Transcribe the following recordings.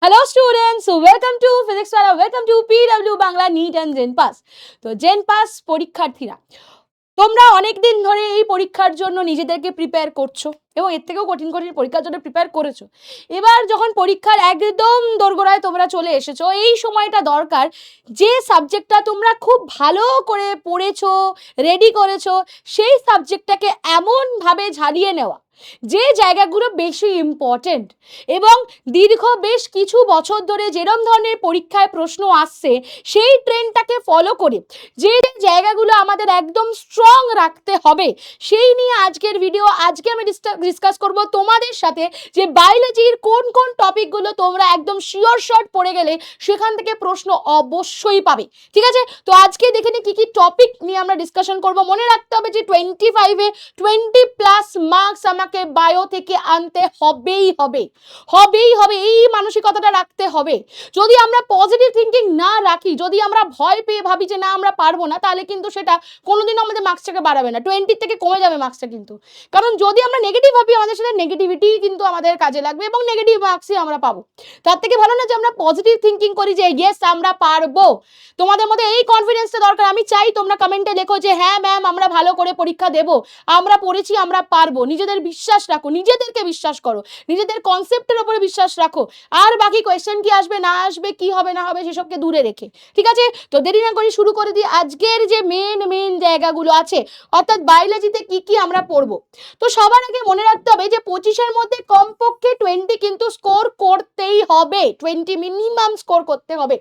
Hello students, welcome to Physics Wala, welcome to PW Bangla NEET and Gen Pass. তো Gen Pass পরীক্ষার্থীরা তোমরা অনেক দিন ধরে এই পরীক্ষার জন্য নিজেদেরকে প্রিপেয়ার করছো এবং এর থেকেও কঠিন পরীক্ষার জন্য প্রিপেয়ার করেছো। এবার যখন পরীক্ষার একদম দোরগোড়ায় তোমরা চলে এসেছো, এই সময়টা দরকার যে সাবজেক্টটা তোমরা খুব ভালো করে পড়েছো, রেডি করেছো, সেই সাবজেক্টটাকে এমনভাবে ঝালিয়ে নেওয়া যে জায়গাগুলো বেশি ইম্পর্টেন্ট এবং দীর্ঘ বেশ কিছু বছর ধরে যেরম ধরনের পরীক্ষায় প্রশ্ন আসছে সেই ট্রেন্ডটাকে ফলো করে যে জায়গাগুলো আমাদের একদম স্ট্রং রাখতে হবে সেই নিয়ে আজকের ভিডিও। আজকে আমি ডিসকাস করব তোমাদের সাথে যে বায়োলজির কোন কোন টপিকগুলো তোমরা একদম শিওর শর্ট পড়ে গেলে সেখান থেকে প্রশ্ন অবশ্যই পাবে। ঠিক আছে, তো আজকে দেখে নিই কি কি টপিক নিয়ে আমরা ডিসকাশন করব। মনে রাখতে হবে যে 25-এ 20+ মার্কস আমাকে বায়ো থেকে আনতে হবেই হবে, এই মানসিকতাটা রাখতে হবে। যদি আমরা পজিটিভ থিঙ্কিং না রাখি, যদি আমরা ভয় পেয়ে ভাবি যে না আমরা পারবো না, তাহলে কিন্তু সেটা কোনোদিনও আমাদের মার্কসটাকে বাড়াবে না, 20 থেকে কমে যাবে মার্কসটা কিন্তু। কারণ যদি আমরা নেগেটিভ ভাবি, আমাদের সাথে নেগেটিভিটি কিন্তু আমাদের কাজে লাগবে এবং নেগেটিভ মার্কসই আমরা পাবো। তার থেকে ভালো না যে আমরা পজিটিভ থিঙ্কিং করি যে ইয়েস আমরা পারবো। তোমাদের মধ্যে এই কনফিডেন্সটা দরকার। আমি চাই তোমরা কমেন্টে লেখো যে হ্যাঁ ম্যাম আমরা ভালো করে পরীক্ষা দেব, আমরা পড়েছি, আমরা পারবো। নিজেদের বিশ্বাস রাখো, নিজেদেরকে বিশ্বাস করো, নিজেদের কনসেপ্টের উপরে বিশ্বাস রাখো। আর বাকি কোয়েশ্চেন কি আসবে না আসবে, কি হবে না হবে, সেসবকে দূরে রেখে। ঠিক আছে, তো দেরি না করে শুরু করে দিই আজকের যে মেন জায়গাগুলো আছে, অর্থাৎ বায়োলজিতে কি কি আমরা পড়বো। তো সবার আগে মনে রাখতে হবে যে 25-এর মধ্যে কমপক্ষে 20 কিন্তু স্কোর করতেই হবে, 20 মিনিমাম স্কোর করতে হবে।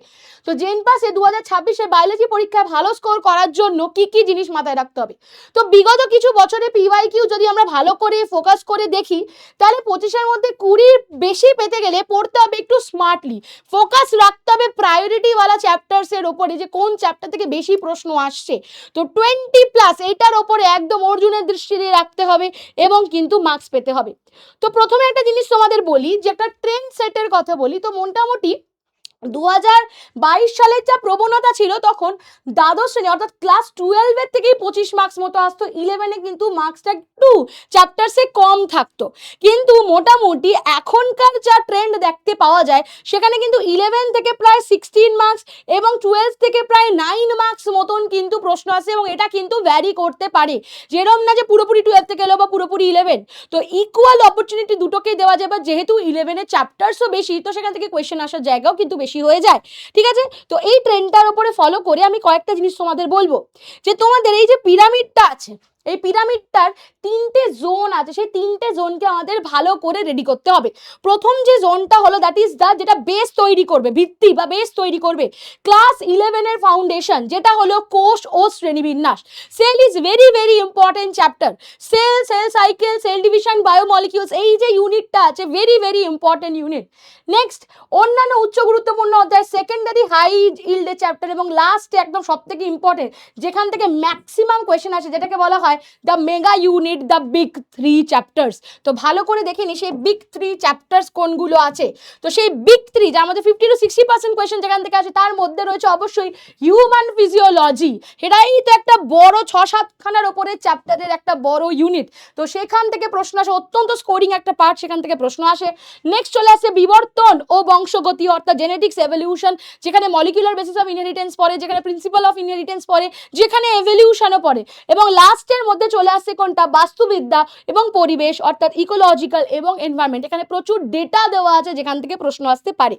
তো জেন পাসে 2026-এ বায়োলজি পরীক্ষায় ভালো স্কোর করার জন্য কি কি জিনিস মাথায় রাখতে হবে। তো বিগত কিছু বছরে পিওয়াইকিউ যদি আমরা ভালো করে ফোকাস করে দেখি, তাহলে 25-এর মধ্যে 20 বেশি পেতে গেলে পড়তে হবে একটু স্মার্টলি, ফোকাস রাখতে হবে প্রায়োরিটিওয়ালা চ্যাপ্টার্সের ওপরে, যে কোন চ্যাপ্টার থেকে বেশি প্রশ্ন আসছে। তো 20+ এইটার ওপরে একদম অর্জুনের দৃষ্টি দিয়ে রাখতে হবে এবং কিন্তু মার্কস পেতে হবে। তো প্রথমে একটা জিনিস তোমাদের বলি, যে একটা ট্রেন্ড সেটের কথা বলি। তো মোটামুটি 2022 সালের যা প্রবণতা ছিল, তখন দ্বাদশ শ্রেণী অর্থাৎ ক্লাস 12-এর থেকেই 25 মার্কস মতো আসতো। 11-এ কিন্তু মার্কসটা একটু চ্যাপ্টারসে কম থাকতো, কিন্তু মোটামুটি এখনকার যা ট্রেন্ড দেখতে পাওয়া যায় সেখানে কিন্তু 11 থেকে প্রায় 16 মার্কস এবং 12 থেকে প্রায় 9 মার্কস মতন কিন্তু প্রশ্ন আসে এবং এটা কিন্তু ভ্যারি করতে পারে। যেরকম না যে পুরোপুরি 12 থেকে এলো বা পুরোপুরি 11, তো ইকুয়াল অপরচুনিটি দুটোকেই দেওয়া যায়। বা যেহেতু 11-এর চ্যাপ্টার্সও বেশি, তো সেখান থেকে কোয়েশ্চেন আসার জায়গাও কিন্তু বেশি হয়ে যায়। ঠিক আছে, তো এই ট্রেন্ডটার উপরে ফলো করে আমি কয়েকটা জিনিস তোমাদের বলবো। যে তোমাদের এই যে পিরামিডটা আছে, এই পিরামিডটার 3টে জোন আছে, সেই 3টে জোনকে আমাদের ভালো করে রেডি করতে হবে। প্রথম যে জোনটা হলো দ্যাট ইজ যেটা বেস তৈরি করবে, ভিত্তি বা বেস তৈরি করবে ক্লাস 11-এর ফাউন্ডেশন, যেটা হলো কোষ ও শ্রেণীবিন্যাস। Cell is very important chapter. Cell cycle, cell division, biomolecules, এই যে ইউনিটটা আছে ভেরি ইম্পর্টেন্ট ইউনিট। নেক্সট অন্যান্য উচ্চ গুরুত্বপূর্ণ অধ্যায়, সেকেন্ডারি হাই ইল্ডের চ্যাপ্টার এবং লাস্টে একদম সবথেকে ইম্পর্টেন্ট যেখান থেকে ম্যাক্সিমাম কোয়েশ্চেন আসে, যেটাকে বলা হয় the mega unit, the big 3 chapters. তো ভালো করে দেখে নি সেই বিগ 3 চ্যাপ্টার্স কোনগুলো আছে। তো সেই বিগ 3 যার মধ্যে 50-60% কোয়েশ্চেন যেখান থেকে আসে, তার মধ্যে রয়েছে অবশ্যই হিউম্যান ফিজিওলজি। এটাই তো একটা বড় 6-7 খানার ওপরে চ্যাপ্টারের একটা বড় ইউনিট। তো সেখান থেকে প্রশ্ন আসে, অত্যন্ত স্কোরিং একটা পার্ট, সেখান থেকে প্রশ্ন আসে। নেক্সট চলে আসে বিবর্তন ও বংশগতি অর্থাৎ জেনেটিক্স এভলিউশন, যেখানে মলিকুলার বেসিস অফ ইনহেরিটেন্স পড়ে, যেখানে প্রিন্সিপাল অফ ইনহেরিটেন্স পড়ে, যেখানে এভলিউশনও পড়ে। এবং লাস্টের মধ্যে চলে আসছে কোনটা, বাস্তুবিদ্যা এবং পরিবেশ অর্থাৎ ইকোলজিক্যাল এবং এনভায়রনমেন্ট। এখানে প্রচুর ডেটা দেওয়া আছে যেখান থেকে প্রশ্ন আসতে পারে।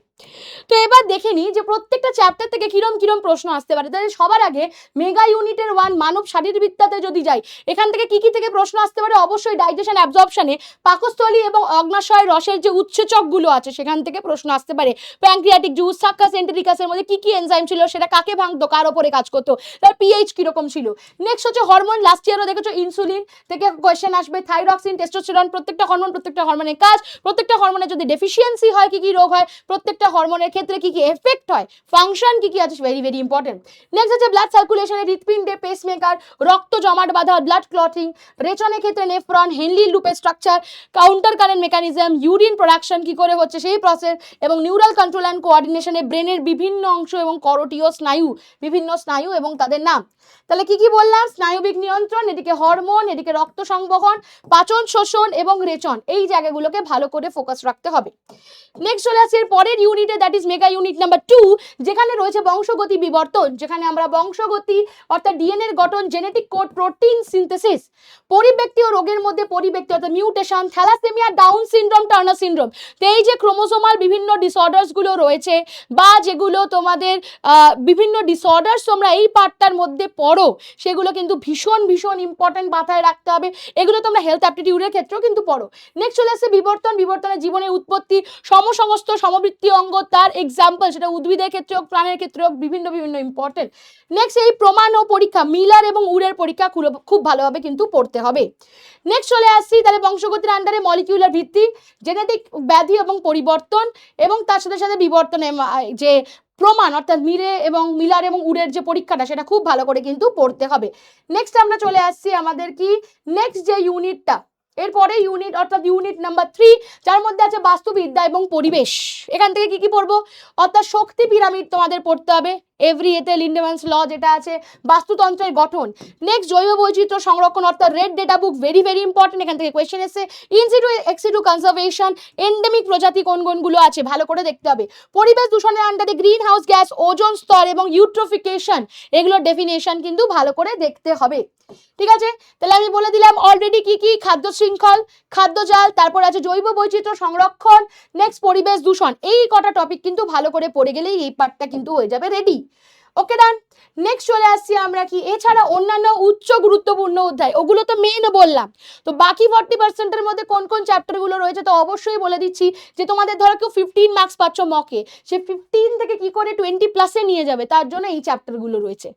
তো এবার দেখে নিই যে প্রত্যেকটা চ্যাপ্টার থেকে কিরম প্রশ্ন আসতে পারে। তাহলে সবার আগে মেগা ইউনিটের 1 মানব শারীরবিদ্যাতে যদি যাই, এখান থেকে কি থেকে প্রশ্ন আসতে পারে, অবশ্যই ডাইজেশন অ্যাবজর্পশনে পাকস্থলী এবং অগ্নাশয় রসের যে উৎসেচকগুলো আছে সেখান থেকে প্রশ্ন আসতে পারে। প্যানক্রিয়াটিক জুস, সাক্কাস, এন্টেরিকাসের মধ্যে কি এনজাইম ছিল, সেটা কাকে ভাঙতো, কার ওপরে কাজ করতো, তার পিএইচ কিরকম ছিল। নেক্সট হচ্ছে হরমোন, লাস্ট ইয়ারও দেখেছো ইনসুলিন থেকে কোয়েশ্চেন আসবে, থাইরক্সিন, টেস্টোস্টেরন, প্রত্যেকটা হরমোনের কাজ, প্রত্যেকটা হরমোনের যদি ডেফিসিয়েন্সি হয় কি রোগ হয়, প্রত্যেকটা হরমোনের ক্ষেত্রে কি এফেক্ট হয়, ফাংশন কি আছে, ভেরি ইম্পর্টেন্ট। নেক্সট হচ্ছে ব্লাড সার্কুলেশনে হৃৎপিণ্ডে পেসমেকার, রক্ত জমাট বাঁধা, ব্লাড ক্লটিং, রেচনের ক্ষেত্রে নেফ্রন, হেনলি লুপের structure, counter current mechanism, urine production কি করে হচ্ছে সেই প্রসেস, এবং নিউরাল কন্ট্রোল অ্যান্ড কোঅর্ডিনেশনে ব্রেনের বিভিন্ন অংশ এবং করোটিয় স্নায়ু, বিভিন্ন স্নায়ু এবং তাদের নাম। তাহলে কি বললাম, স্নায়বিক নিয়ন্ত্রণ, এদিকে হরমোন, এদিকে রক্ত সংবহন, পাচন, শোষণ এবং রেচন, এই জায়গাগুলোকে ভালো করে ফোকাস রাখতে হবে। নেক্সট চলে আসছে এর পরের ইউনিটে, that is mega unit number 2, যেখানে রয়েছে বংশগতি বিবর্তন, যেখানে আমরা বংশগতি অর্থাৎ ডিএনএ এর গঠন, জেনেটিক কোড, প্রোটিন সিনথেসিস, পরিব্যক্তি ও রোগের মধ্যে পরিব্যক্তি অর্থাৎ mutation, thalassemia, down syndrome, Turner syndrome. তো এই যে ক্রোমোসোমাল বিভিন্ন ডিসঅর্ডার্স গুলো রয়েছে বা যেগুলো তোমাদের বিভিন্ন ডিসঅর্ডার্স তোমরা এই পার্টটার মধ্যে পড়ো, সেগুলো কিন্তু ভীষণ ভীষণ ইম্পর্টেন্ট, মাথায় রাখতে হবে। এগুলো তোমরা হেলথ অ্যাপটিটিউডের ক্ষেত্রেও কিন্তু পড়ো। নেক্সট চলে আসছে বিবর্তন। বিবর্তনের জীবনের উৎপত্তি, সমস্ত সমবৃত্তীয় অঙ্গ, তার এক্সাম্পল, সেটা উদ্ভিদের ক্ষেত্রে হোক, প্রাণের ক্ষেত্রে হোক, বিভিন্ন বিভিন্ন ইম্পর্টেন্ট। নেক্সট এই প্রমাণ ও পরীক্ষা, মিলার এবং উরের পরীক্ষা খুব ভালোভাবে কিন্তু পড়তে হবে। নেক্সট চলে আসছি তাহলে বংশগতির আন্ডারে মলিকিউলার ভিত্তি, জেনেটিক ব্যাধি এবং পরিবর্তন, এবং তার সাথে সাথে বিবর্তনে যে প্রমাণ অর্থাৎ মিলার এবং উরের যে পরীক্ষাটা, সেটা খুব ভালো করে কিন্তু পড়তে হবে। নেক্সট আমরা চলে আসছি আমাদের কি নেক্সট যে ইউনিটটা, এরপরে ইউনিট অর্থাৎ ইউনিট নাম্বার 3, যার মধ্যে আছে বাস্তুবিদ্যা এবং পরিবেশ। এখান থেকে কি কি পড়বো, অর্থাৎ শক্তি পিরামিড তোমাদের পড়তে হবে, এভরি এতে লিন্ডেম্যানস ল যেটা আছে, বাস্তুতন্ত্রের গঠন। নেক্সট জৈব বৈচিত্র্য সংরক্ষণ অর্থাৎ red data book, very very important, এখান থেকে কোয়েশ্চেন এসে। ইনসিটু এক্সিটু কনজারভেশন, এন্ডেমিক প্রজাতি কোন কোনগুলো আছে ভালো করে দেখতে হবে। পরিবেশ দূষণের আন্ডারে গ্রিন হাউস গ্যাস, ওজোন স্তর এবং ইউট্রোফিকেশন, এগুলোর ডেফিনেশন কিন্তু ভালো করে দেখতে হবে। ঠিক আছে, তাহলে আমি বলে দিলাম অলরেডি কি কি, খাদ্য শৃঙ্খল, খাদ্যজাল, তারপর আছে জৈব বৈচিত্র্য সংরক্ষণ, নেক্সট পরিবেশ দূষণ, এই কটা টপিক কিন্তু ভালো করে পড়ে গেলেই এই পার্টটা কিন্তু হয়ে যাবে রেডি। ওকে ডান। নেক্সট চলে আসছি আমরা কি, এছাড়া অন্যান্য উচ্চ গুরুত্বপূর্ণ অধ্যায়, ওগুলো তো মেন বললাম। তো বাকি 40% মধ্যে কোন কোন চ্যাপ্টারগুলো রয়েছে, তো অবশ্যই বলে দিচ্ছি যে তোমাদের ধরো কেউ 15 মার্কস পাচ্ছ মকে, সে 15 থেকে কি করে 20+ নিয়ে যাবে, তার জন্য এই চ্যাপ্টারগুলো রয়েছে,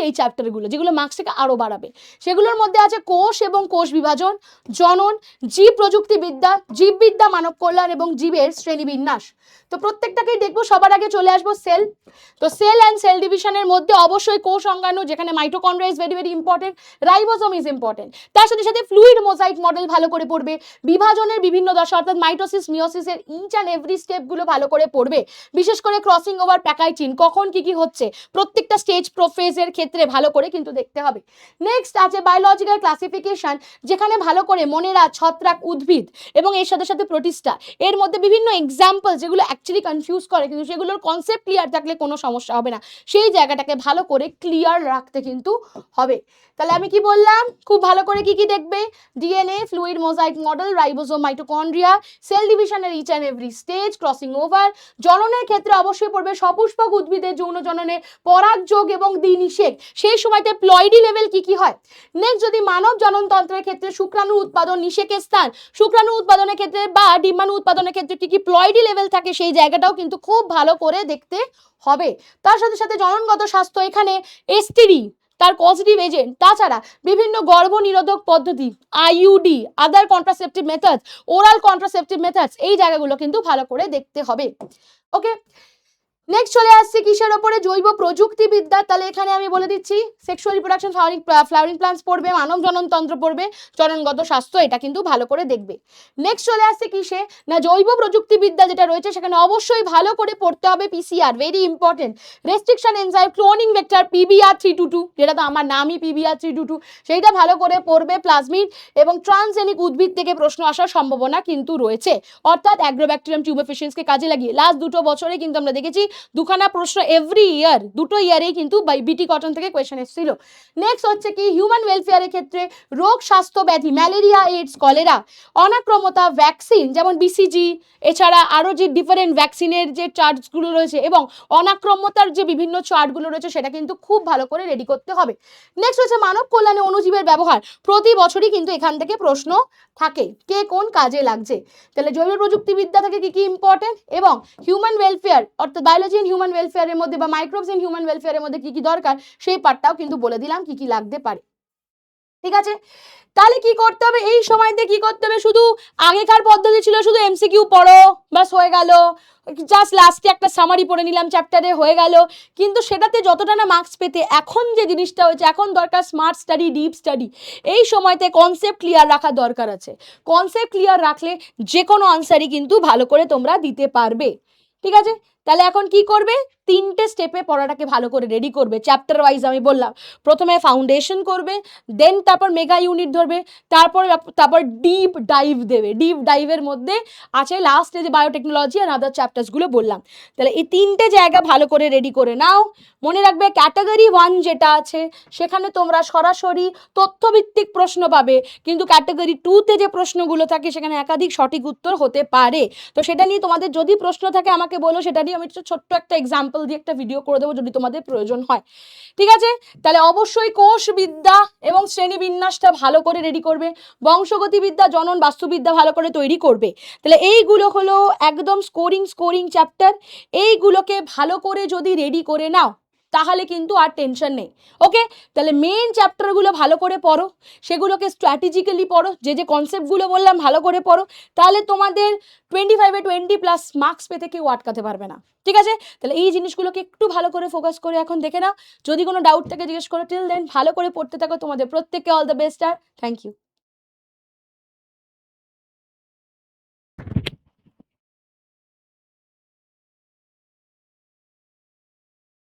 এই চ্যাপ্টারগুলো যেগুলো মার্কসটাকে আরও বাড়াবে। সেগুলোর মধ্যে আছে কোষ এবং কোষ বিভাজন, জনন, জীব প্রযুক্তিবিদ্যা, জীববিদ্যা, মানব কল্যাণ এবং জীবের শ্রেণীবিন্যাস। তো প্রত্যেকটাকেই দেখবো। সবার আগে চলে আসবো সেল। তো সেল অ্যান্ড সেল ডিভিশনের মধ্যে অবশ্যই কোষ অঙ্গাণু, যেখানে mitochondria is very very important, ribosome is important, তার সাথে সাথে ফ্লুইড মোজাইক মডেল ভালো করে পড়বে, বিভাজনের বিভিন্ন দশা অর্থাৎ মাইটোসিস মিওসিসের ইচ অ্যান্ড এভরি স্টেপগুলো ভালো করে পড়বে, বিশেষ করে ক্রসিং ওভার প্যাকাইটিন কখন কি কি হচ্ছে প্রত্যেকটা স্টেজ প্রোফেজের ক্ষেত্রে ভালো করে কিন্তু দেখতে হবে। নেক্সট আছে বায়োলজিক্যাল ক্লাসিফিকেশন, যেখানে ভালো করে মনেরা, ছত্রাক, উদ্ভিদ এবং এর সাথে সাথে প্রোটিস্টা, এর মধ্যে বিভিন্ন এক্সাম্পল যেগুলো অ্যাকচুয়ালি কনফিউজ করে, কিন্তু সেগুলোর কনসেপ্ট ক্লিয়ার থাকলে কোনো সমস্যা হবে না, সেই জায়গাটাকে ভালো করে ক্লিয়ার রাখতে কিন্তু হবে। তাহলে আমি কি বললাম, খুব ভালো করে কি কি দেখবে, DNA, fluid mosaic model, ribosome, mitochondria, cell ডিভিশনের each and every stage, crossing over, জননের ক্ষেত্রে অবশ্যই পড়বে সপুষ্পক উদ্ভিদের যৌন জননে পরাগযোগ এবং দ্বিনিষেক, সেই সময়তে প্লয়েডি লেভেল কি কি হয়। নেক্সট যদি মানব জননতন্ত্রের ক্ষেত্রে শুক্রাণু উৎপাদন, নিষেকের স্থান, শুক্রাণু উৎপাদনের ক্ষেত্রে বা ডিম্বাণু উৎপাদনের ক্ষেত্রে কি কি প্লয়েডি লেভেল থাকে, সেই জায়গাটাও কিন্তু খুব ভালো করে দেখতে হবে। তার সাথে সাথে জননগত স্বাস্থ্য, এখানে এসটিডি, তার পজিটিভ এজেন্ট, তাছাড়া বিভিন্ন গর্ভনিরোধক পদ্ধতি, IUD, other contraceptive methods, oral contraceptive methods, এই জায়গাগুলো কিন্তু ভালো করে দেখতে হবে। ওকে, নেক্সট চলে আসছে কিসের ওপরে, জৈব প্রযুক্তিবিদ্যা। তাহলে এখানে আমি বলে দিচ্ছি সেক্সুয়াল রিপ্রোডাকশন, ফ্লাওয়ারিং প্লান্টস পড়বে, মানব জননতন্ত্র পড়বে, জননগত স্বাস্থ্য, এটা কিন্তু ভালো করে দেখবে। নেক্সট চলে আসছে কিসে না, জৈব প্রযুক্তিবিদ্যা যেটা রয়েছে সেখানে অবশ্যই ভালো করে পড়তে হবে PCR, very important, restriction enzyme, cloning vector, PBR322, যেটা তো আমার নামই PBR322, সেইটা ভালো করে পড়বে, প্লাজমিড এবং ট্রান্সজেনিক উদ্ভিদ থেকে প্রশ্ন আসার সম্ভাবনা কিন্তু রয়েছে, অর্থাৎ অ্যাগ্রোব্যাকটেরিয়াম টিউবারফিসেন্সকে কাজে লাগিয়ে লাস্ট 2 বছরে কিন্তু আমরা দেখেছি দুখানা প্রশ্ন এভরি ইয়ার, 2 ইয়ারেই কিন্তু বিটি কটন থেকে কোয়েশ্চেন এসেছিল। নেক্সট হচ্ছে কি হিউম্যান ওয়েলফেয়ারের ক্ষেত্রে রোগ, স্বাস্থ্য, ব্যাধি, ম্যালেরিয়া, এইডস, কলেরা, অনাক্রমতা, ভ্যাকসিন যেমন BCG, এছাড়া আরও যে ডিফারেন্ট ভ্যাকসিনের যে চার্টগুলো রয়েছে এবং অনাক্রম্যতার যে বিভিন্ন চার্টগুলো রয়েছে, সেটা কিন্তু খুব ভালো করে রেডি করতে হবে। নেক্সট হচ্ছে মানব কল্যাণে অণুজীবের ব্যবহার, প্রতি বছরই কিন্তু এখান থেকে প্রশ্ন থাকে, কে কোন কাজে লাগছে। তাহলে জৈব প্রযুক্তিবিদ্যা থেকে কি কি ইম্পর্টেন্ট এবং হিউম্যান ওয়েলফেয়ার অর্থাৎ বায়োলজি ইন হিউম্যান ওয়েলফেয়ারের মধ্যে বা মাইক্রোবস ইন হিউম্যান ওয়েলফেয়ারের মধ্যে কি কি দরকার, সেই পার্টটাও কিন্তু বলে দিলাম কি কি লাগতে পারে। ঠিক আছে, তাহলে কি করতে হবে এই সময়তে, কি করতে হবে, শুধু আগেকার পদ্ধতি ছিল শুধু MCQ পড়ো বাস হয়ে গেল, জাস্ট লাস্টে একটা সামারি পড়ে নিলাম চ্যাপ্টারে হয়ে গেল, কিন্তু সেটাতে যতটা না মার্কস পেতে, এখন যে জিনিসটা হয়েছে, এখন দরকার স্মার্ট স্টাডি, ডিপ স্টাডি। এই সময়তে কনসেপ্ট ক্লিয়ার রাখা দরকার আছে, কনসেপ্ট ক্লিয়ার রাখলে যে কোনো আনসারই কিন্তু ভালো করে তোমরা দিতে পারবে। ঠিক আছে, তাহলে এখন কি করবে, 3টে স্টেপে পড়াটাকে ভালো করে রেডি করবে। চ্যাপ্টার ওয়াইজ আমি বললাম, প্রথমে ফাউন্ডেশন করবে, দেন তারপর মেগা ইউনিট ধরবে, তারপর ডিপ ডাইভ দেবে। ডিপ ডাইভের মধ্যে আছে লাস্টে যে বায়োটেকনোলজি আর আদার চ্যাপ্টার্সগুলো বললাম। তাহলে এই 3টে জায়গা ভালো করে রেডি করে নাও। মনে রাখবে ক্যাটাগরি 1 যেটা আছে সেখানে তোমরা সরাসরি তথ্যভিত্তিক প্রশ্ন পাবে, কিন্তু ক্যাটাগরি 2তে যে প্রশ্নগুলো থাকে সেখানে একাধিক সঠিক উত্তর হতে পারে। তো সেটা নিয়ে তোমাদের যদি প্রশ্ন থাকে আমাকে বলো, সেটা নিয়ে আমি ছোট্ট একটা এক্সাম্পল দিয়ে একটা ভিডিও করে দেবো যদি তোমাদের প্রয়োজন হয়। ঠিক আছে, তাহলে অবশ্যই কোষবিদ্যা এবং শ্রেণীবিন্যাসটা ভালো করে রেডি করবে, বংশগতিবিদ্যা, জনন, বাস্তুবিদ্যা ভালো করে তৈরি করবে। তাহলে এইগুলো হলো একদম স্কোরিং চ্যাপ্টার। এইগুলোকে ভালো করে যদি রেডি করে নাও তাহলে কিন্তু আর টেনশন নেই। ওকে, তাহলে মেন চ্যাপ্টারগুলো ভালো করে পড়ো, সেগুলোকে স্ট্র্যাটেজিক্যালি পড়ো, যে কনসেপ্টগুলো বললাম ভালো করে পড়ো, তাহলে তোমাদের 25-এ 20+ মার্কস পেতে কেউ আটকাতে পারবে না। ঠিক আছে, তাহলে এই জিনিসগুলোকে একটু ভালো করে ফোকাস করে এখন দেখে নাও। যদি কোনো ডাউট থাকে জিজ্ঞেস করো। টিল দেন ভালো করে পড়তে থাকো। তোমাদের প্রত্যেককে অল দ্য বেস্ট আর থ্যাংক ইউ।